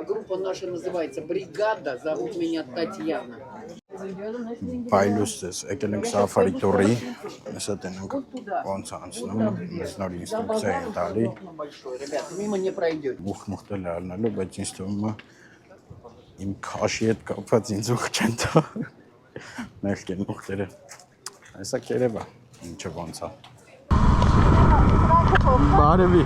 Группа наша называется «Бригада», зовут меня Татьяна. Պայլուստես, եկել ենք Սաֆարի տուրի, հեսա տենենք ոնց անցնում, մեզ նոր ինստրուկցիա են տալի, մուխ-մուխտել է ալնալու, բայց ինձ թվում է իմ քաշի հետ կապված ինձ ուխ չեն տա, մեղք են ուխտերը, հեսա կերև է, ինչը ոնց է։ Բարևի։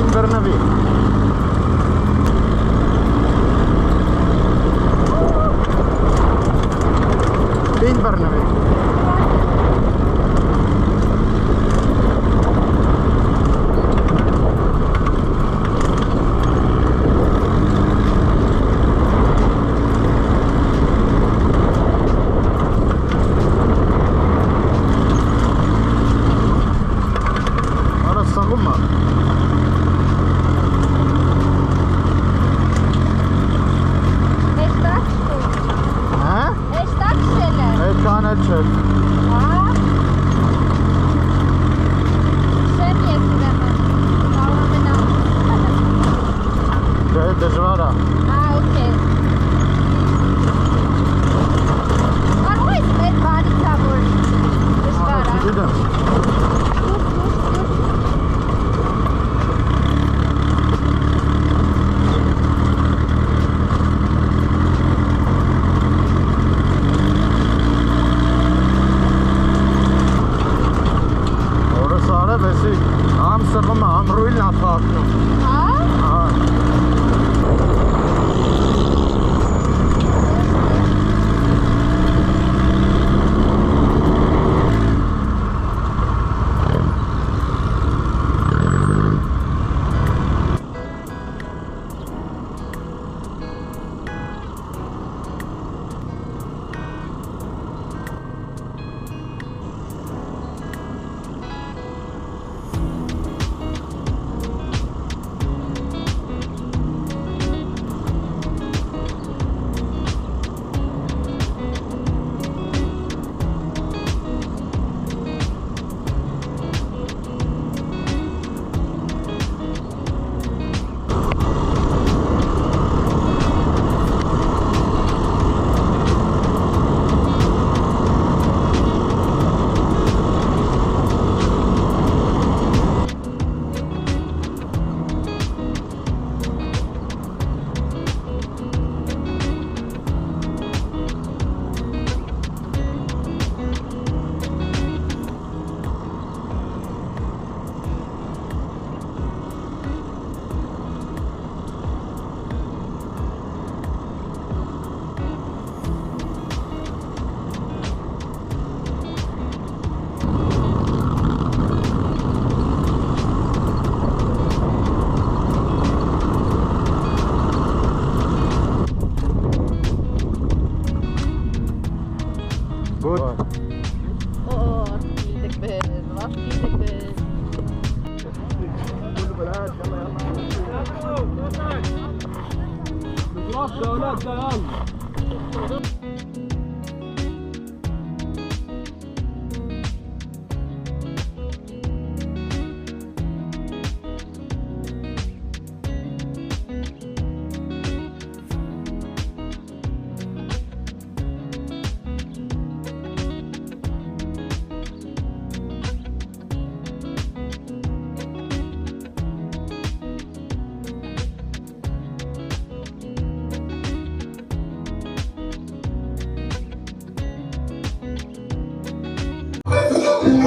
Բրնավի Բին բրնավի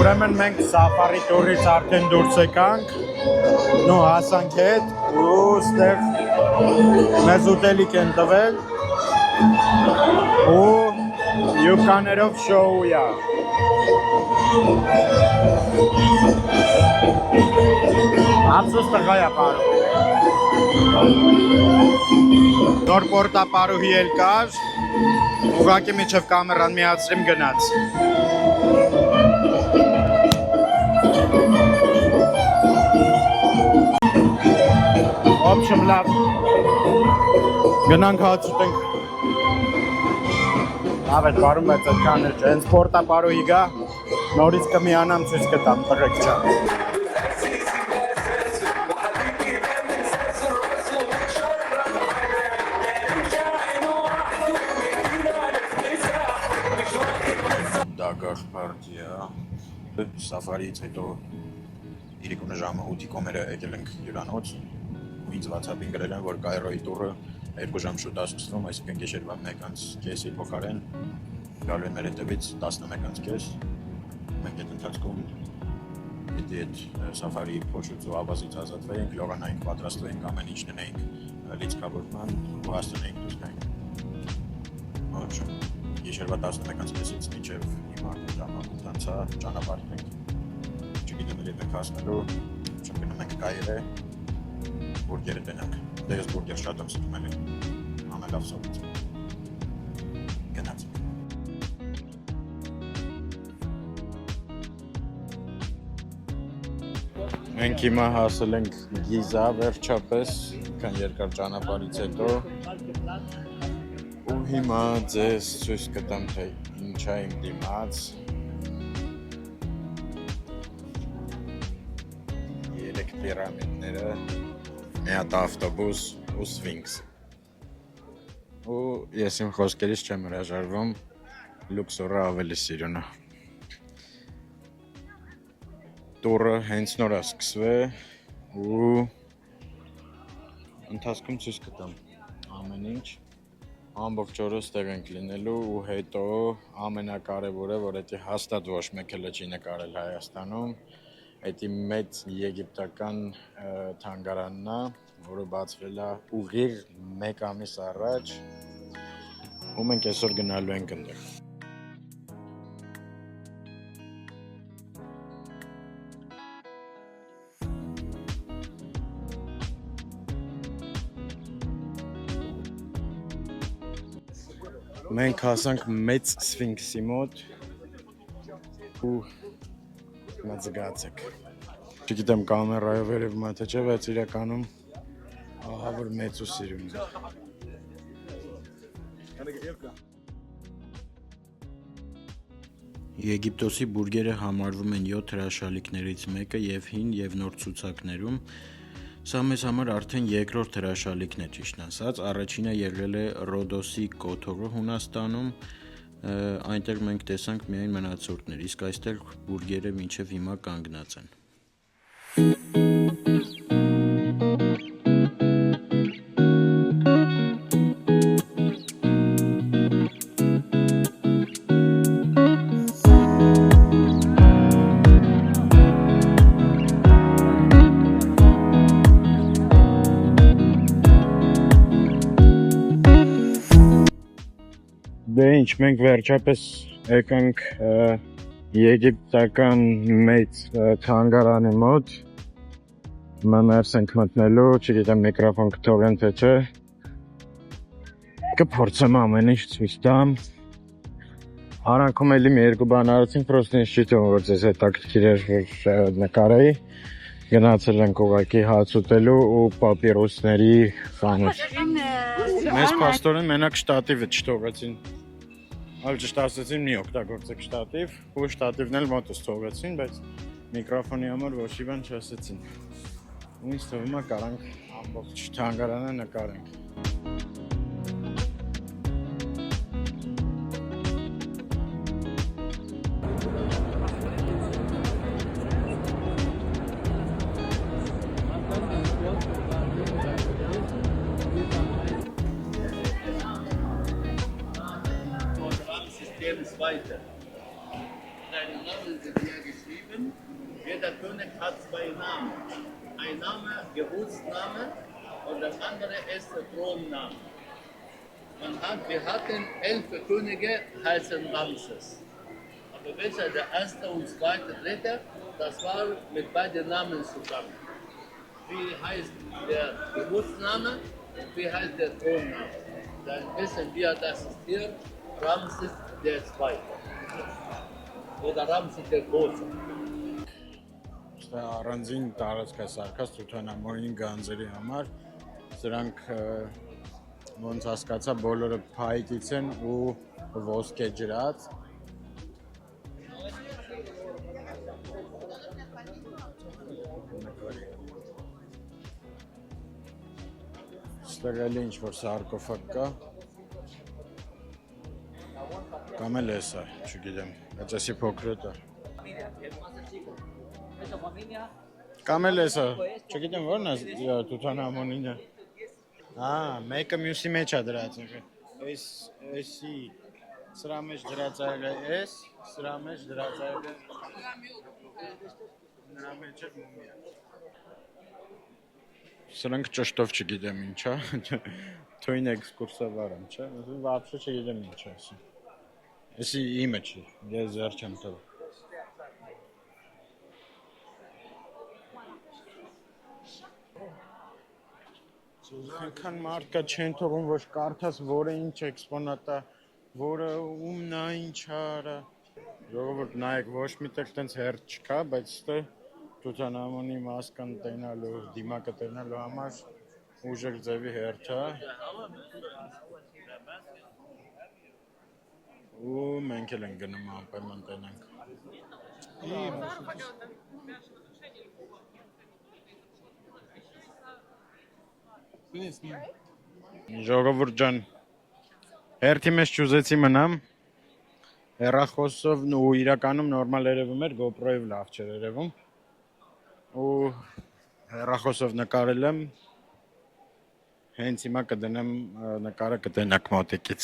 Ուրեմն մենք Սաֆարի տուրից արդեն դուրս եկանք, նո հասանք հետ ու ստեղ մեզ ուտելիք են տվել ու յուկաներով շոու է։ Ափսոս տղա է պարում։ Նոր պորտապարուհի էլ կար, ուղղակի միջև կամերան միացրիմ գնաց։ Ուրիշը լավ։ Գնանք հաց ուտենք։ Լավ է, բարում բայց այդքան էլ չէ։ Հենց սպորտա բարոյի գա, նորից կմիանամ ցույց կտամ տղեկ ջան։ Դագար պարտիա, սաֆարից հետո իրիկունը ժամը 8-ի կոմերը եկել ենք հյուրանոց ու ինձ WhatsApp-ին գրել են, որ Կայրոյի տուրը 2 ժամ շուտ ասում, այսինքն գիշերվա 1:30-ի փոխարեն գալու է մեր հետևից 11:30 մենք այդ ընթացքում պիտի այդ սաֆարի փոշուց ու ավազից ազատվեինք, լողանայինք, պատրաստվեինք, ամեն ինչ դնեինք լիցքավորման ու հասնեինք դուրս գայինք ոչ Գիշերվա 11:30-ից մինչև հիմա ժամանցա ճանապարհ ենք չգիտեմ երբ ենք հասնելու չգնում ենք Կայրե բուրգերը տնենք դե ես բուրգեր շատ եմ սիրում էլի ամենալավ սովից գնացինք մենք հիմա հասել ենք Գիզա վերջապես քան երկար ճանապարհից հետո ու հիմա ձեզ ցույց կտամ թե ինչա իմ դիմաց 3 պիրամիդները մի հատ ավտոբուս ու սվինքս ու ես իմ խոսքերից չեմ հրաժարվում լուքսորը ավելի սիրուն է տուրը հենց նոր է սկսվել ու ընթացքում ցույց կտամ ամեն ինչ ամբողջ օրը ստեղ ենք լինելու ու հետո ամենակարևորը, որ դա հաստատ ոչ մեկ էլ չի նկարել Հայաստանում, դա մեծ եգիպտական թանգարանն է, որը բացվել է ուղիղ 1 ամիս առաջ ու մենք այսօր գնալու ենք այնտեղ Մենք հասանք մեծ սվինքսի մոտ ու մազգացեք չգիտեմ կամերայով երևում է թե չէ, բայց իրականում ահա որ մեծ ու սիրուն է Եգիպտոսի բուրգերը համարվում են 7 հրաշալիքներից մեկը եւ հին եւ նոր ցուցակներում Սա մեզ համար արդեն երկրորդ հրաշալիքն է ճիշտ ասած, առաջինը եղել է Ռոդոսի կոթողը Հունաստանում, այնտեղ մենք տեսանք միայն մնացորդներ, իսկ այստեղ բուրգերը մինչև հիմա կանգնած են։ Դե ինչ, մենք վերջապես եկանք եգիպտական մեծ թանգարանի մոտ Մներս ենք մտնելու, չգիտեմ միկրոֆոն կթողեն թե չէ Կփորձեմ ամեն ինչ ցույց տամ Արանքում էլի մի երկու բան արեցինք, պրոստը ինձ չի թվում, որ ձեզ հետաքրքիր էր որ նկարեի Գնացել ենք ուղղակի հաց ուտելու ու պապիրոսների խանութ Մեզ փաստորեն մենակ շտատիվը չթողեցին Այլ ճիշտ ասեցին մի օգտագործեք շտատիվ ու շտատիվն էլ մոտս թողեցին, բայց միկրոֆոնի համար ոչ մի բան չասեցին ու ինձ թվում է կարանք ամբողջ թանգարանը նկարենք Weiter. Seine Namen sind hier geschrieben. Jeder König hat 2 Namen. Ein Name, Geburtsname und der andere ist der Thronname. Wir hatten 11 Könige, heißen Ramses. Aber welcher der erste und zweite, dritte, das war mit beiden Namen zusammen. Wie heißt der Geburtsname und wie heißt der Thronname? Dann wissen wir, das ist hier Ramses der Zweite. Oder Ramses der Große. Առանձին տարածք է սարքած Թութանհամոնի գանձերի համար Սրանք ոնց հասկացա բոլորը փայտից են ու ոսկե ջրած։ Ստեղ էլ ինչ որ սարկոֆագ կա։ Կամ էլ էսա, չգիտեմ, բայց էսի փոքրոտ է։ Կամ էլ էսա, չգիտեմ որն է Թութանհամոնինը։ Մեկը մյուսի մեջ է դրած եղել։ Էսի սրա մեջ դրած եղել է էս, սրա մեջ դրած եղել է նրա մեջ է մումիա։ Սրանք ճշտով չգիտեմ ինչա, թույն էքսկուրսավար եմ, չէ, վաբշե չգիտեմ ինչ ասի։ Էսի իմը չի, ես զեր չեմ տվել։ Այնքան մարդ կա չեն թողում, ոչ կարդաս որը ինչ էքսպոնատ է, որը ումն է, ինչ արա։ Ժողովուրդ նայեք, ոչ միտեղ տենց հերթ չկա, բայց ստե Թութանհամոնի մասկան տենալու, դիմակը տենալու համար ուժեղ ձևի հերթ է։ Ու մենք էլ ենք գնում անպայման տենանք։ Ժողովուրդ ջան, հերթի մեջ չուզեցի մնամ, հեռախոսով ու իրականում նորմալ երևում էր, GoPro-ով լավ չէր երևում, ու հեռախոսով նկարել եմ, հենց հիմա կդնեմ նկարը կտենակ մոտիկից։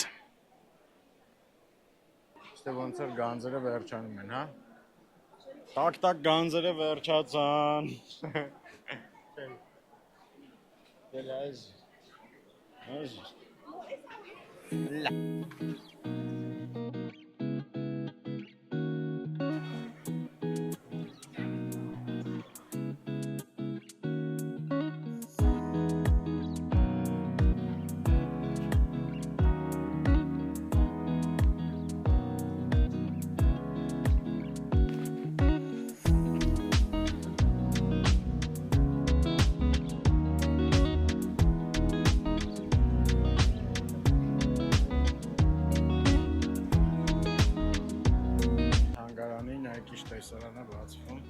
Ստե ոնց էր գանձերը վերջանում են, հա։ Տակ գանձերը վերջացան։ Դել այս։ Տեսարանը բացվում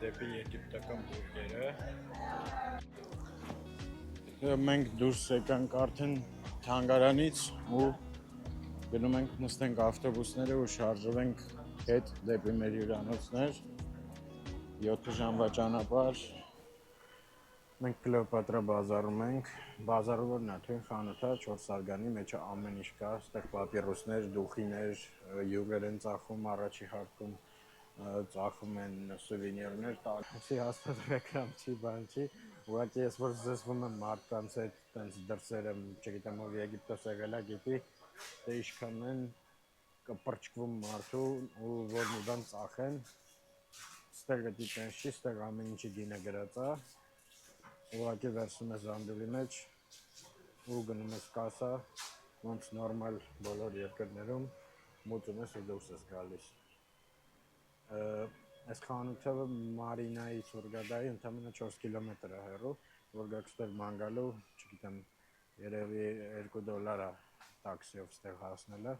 դեպի եգիպտական բուրգերը։ Մենք դուրս եկանք արդեն թանգարանից ու գնում ենք նստենք ավտոբուսները ու շարժվենք հետ դեպի մեր հյուրանոցներ 7 ժամվա ճանապարհ։ Մենք Կլեոպատրա բազարում ենք, բազարը որն է, թույն խանութ է, 4 սարգանի մեջը ամեն ինչ կա, ստեղ պապիրոսներ, դուխիներ, յուղեր են ծախում առաջի հարկում, ծախում են սուվենիրներ, տալիսի հաստատ ռեկլամ չի, բան չի, ուղղակի ես որ զզվում եմ մարդկանց հետ, տենց դրսեր եմ, չգիտեմ ով Եգիպտոս եղել է գիտի, դե իշքան են կպրճկվում մարդու ու որ մի բան ծախեն, ստեղ գտի տենց չի, ստեղ ամեն ինչի գինը գրած է, ուղղակի վերցնում ես զանդուլի մեջ ու գնում ես կասա, ոնց նորմալ բոլոր երկրներում մուծում ես ու դուրս ես գալիս։ Այս խանութը Մարինայից Հուրգադայի ընդամենը 4 կիլոմետր է հեռու, որ գաք ստեղ ման գալու, չգիտեմ, երևի $2 է տաքսիով ստեղ հասնելը։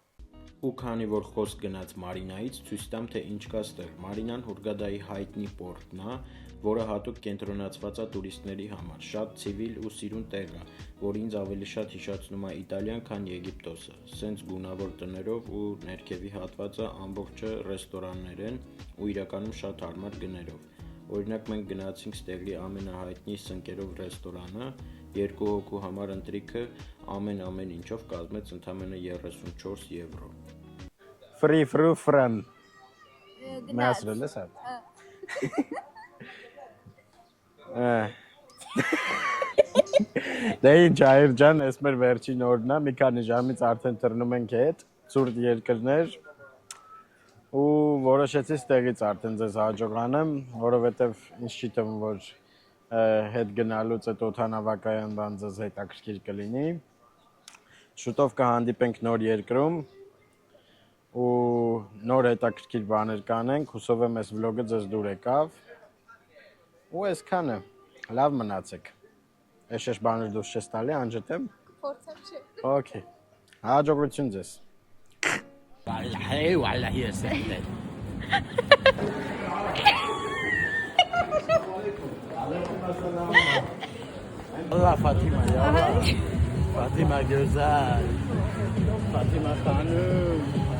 Ու քանի որ խոսք գնաց Մարինայից, ցույց տամ թե ինչ կա ստեղ։ Մարինան Հուրգադայի հայտնի պորտն է, որը հատուկ կենտրոնացված է տուրիստների համար։ Շատ ցիվիլ ու սիրուն տեղ է, որ ինձ ավելի շատ հիշեցնում է Իտալիան, քան Եգիպտոսը։ Սենց գունավոր տներով ու ներքևի հատվածը ամբողջը ռեստորաններ են ու իրականում շատ հարմար գներով։ Օրինակ մենք գնացինք ստեղի ամենահայտնի սնկերով ռեստորանը, 2 հոգու համար ընտրիքը ամեն ինչով կազմեց ընդամենը 34 եվրո։ Free friend։ Մասրել ես հատ։ Դե ինչ այր ջան, ես մեր վերջին օրն է, մի քանի ժամից արդեն թռնում ենք հետ, ցուրտ երկրներ ու որոշեցի ստեղից արդեն ձեզ հաջողանեմ, որովհետև ինձ չի թվում, որ հետ գնալուց այդ օդանավակայան բան ձեզ հետաքրքիր կլինի։ Շուտով կհանդիպենք նոր երկրում ու նոր հետաքրքիր բաներ կանենք, հուսով եմ այս վլոգը ձեզ դուր եկավ։ Ու այսքանը, լավ մնացեք։ Էշեշ բաներ դուրս չես տալի, անջտեմ։ Փորձեմ չի։ Okay։ Հաջողություն ձեզ։ Allah Fatima ya. Fatima güzel. Fatima Hanım.